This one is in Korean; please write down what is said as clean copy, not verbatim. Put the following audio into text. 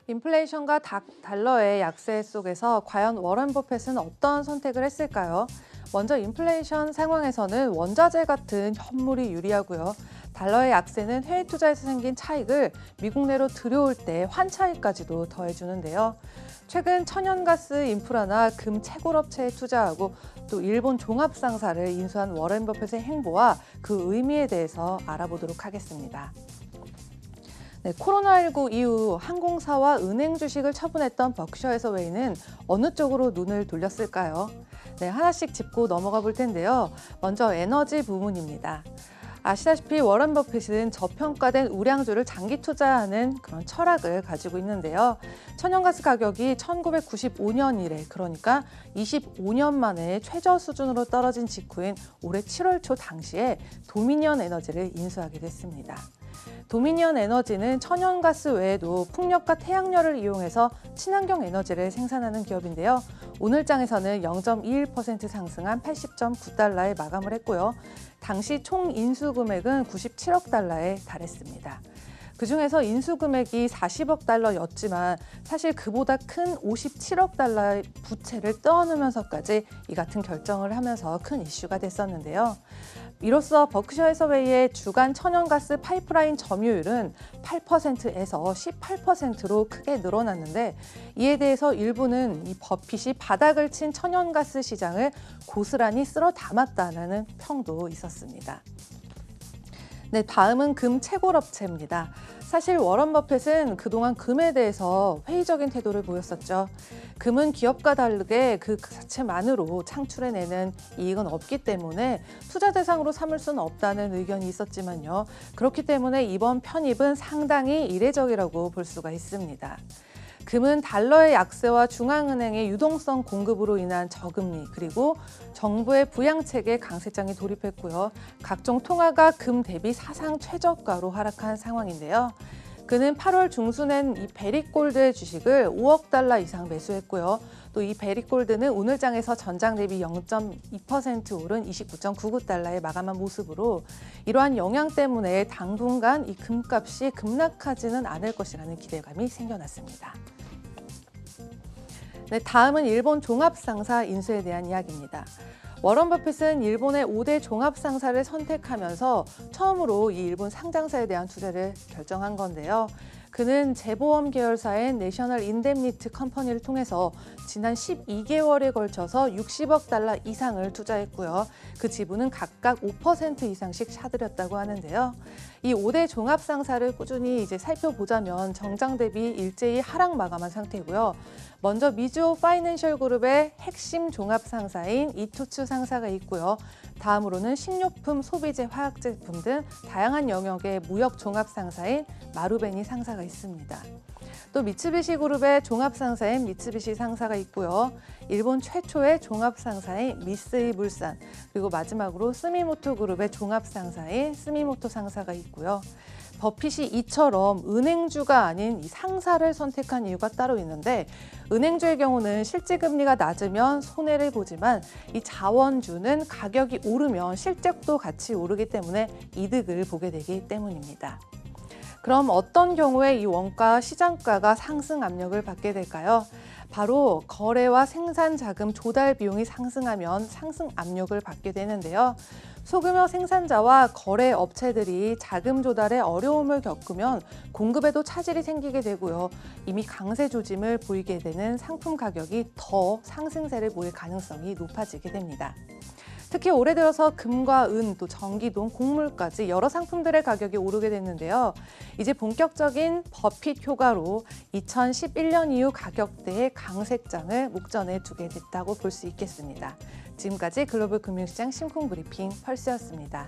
인플레이션과 달러의 약세 속에서 과연 워런 버핏은 어떤 선택을 했을까요? 먼저 인플레이션 상황에서는 원자재 같은 현물이 유리하고요. 달러의 약세는 해외 투자에서 생긴 차익을 미국 내로 들여올 때 환차익까지도 더해주는데요. 최근 천연가스 인프라나 금 채굴업체에 투자하고 또 일본 종합상사를 인수한 워런 버핏의 행보와 그 의미에 대해서 알아보도록 하겠습니다. 네, 코로나19 이후 항공사와 은행 주식을 처분했던 버크셔 해서웨이는 어느 쪽으로 눈을 돌렸을까요? 네, 하나씩 짚고 넘어가 볼 텐데요. 먼저 에너지 부문입니다. 아시다시피 워런 버핏은 저평가된 우량주를 장기 투자하는 그런 철학을 가지고 있는데요. 천연가스 가격이 1995년 이래, 그러니까 25년 만에 최저 수준으로 떨어진 직후인 올해 7월 초 당시에 도미니언 에너지를 인수하게 됐습니다. 도미니언 에너지는 천연가스 외에도 풍력과 태양열을 이용해서 친환경 에너지를 생산하는 기업인데요. 오늘 장에서는 0.21% 상승한 80.9달러에 마감을 했고요. 당시 총 인수 금액은 97억 달러에 달했습니다. 그중에서 인수 금액이 40억 달러였지만 사실 그보다 큰 57억 달러의 부채를 떠안으면서까지 이 같은 결정을 하면서 큰 이슈가 됐었는데요. 이로써 버크셔 해서웨이의 주간 천연가스 파이프라인 점유율은 8%에서 18%로 크게 늘어났는데, 이에 대해서 일부는 이 버핏이 바닥을 친 천연가스 시장을 고스란히 쓸어 담았다는 평도 있었습니다. 네, 다음은 금 채굴업체입니다. 사실 워런 버핏은 그동안 금에 대해서 회의적인 태도를 보였었죠. 금은 기업과 다르게 그 자체만으로 창출해내는 이익은 없기 때문에 투자 대상으로 삼을 수는 없다는 의견이 있었지만요. 그렇기 때문에 이번 편입은 상당히 이례적이라고 볼 수가 있습니다. 금은 달러의 약세와 중앙은행의 유동성 공급으로 인한 저금리, 그리고 정부의 부양책에 강세장이 돌입했고요. 각종 통화가 금 대비 사상 최저가로 하락한 상황인데요. 그는 8월 중순엔 이 베리골드의 주식을 5억 달러 이상 매수했고요. 또 이 베리골드는 오늘 장에서 전장 대비 0.2% 오른 29.99달러에 마감한 모습으로 이러한 영향 때문에 당분간 이 금값이 급락하지는 않을 것이라는 기대감이 생겨났습니다. 네, 다음은 일본 종합상사 인수에 대한 이야기입니다. 워런 버핏은 일본의 5대 종합상사를 선택하면서 처음으로 이 일본 상장사에 대한 투자를 결정한 건데요. 그는 재보험 계열사인 내셔널 인뎀니트 컴퍼니를 통해서 지난 12개월에 걸쳐서 60억 달러 이상을 투자했고요. 그 지분은 각각 5% 이상씩 사들였다고 하는데요. 이 5대 종합상사를 꾸준히 이제 살펴보자면 정장 대비 일제히 하락 마감한 상태고요. 먼저 미즈호 파이낸셜 그룹의 핵심 종합상사인 이토츠 상사가 있고요. 다음으로는 식료품, 소비재, 화학제품 등 다양한 영역의 무역 종합상사인 마루베니 상사가 있습니다. 또 미쓰비시 그룹의 종합상사인 미쓰비시 상사가 있고요. 일본 최초의 종합상사인 미쓰이 물산, 그리고 마지막으로 스미모토 그룹의 종합상사인 스미모토 상사가 있고요. 버핏이 이처럼 은행주가 아닌 이 상사를 선택한 이유가 따로 있는데, 은행주의 경우는 실질 금리가 낮으면 손해를 보지만 이 자원주는 가격이 오르면 실적도 같이 오르기 때문에 이득을 보게 되기 때문입니다. 그럼 어떤 경우에 이 원가 시장가가 상승 압력을 받게 될까요? 바로 거래와 생산 자금 조달 비용이 상승하면 상승 압력을 받게 되는데요. 소규모 생산자와 거래 업체들이 자금 조달에 어려움을 겪으면 공급에도 차질이 생기게 되고요. 이미 강세 조짐을 보이게 되는 상품 가격이 더 상승세를 보일 가능성이 높아지게 됩니다. 특히 올해 들어서 금과 은, 또 전기동, 곡물까지 여러 상품들의 가격이 오르게 됐는데요. 이제 본격적인 버핏 효과로 2011년 이후 가격대의 강세장을 목전에 두게 됐다고 볼 수 있겠습니다. 지금까지 글로벌 금융시장 심쿵 브리핑 펄스였습니다.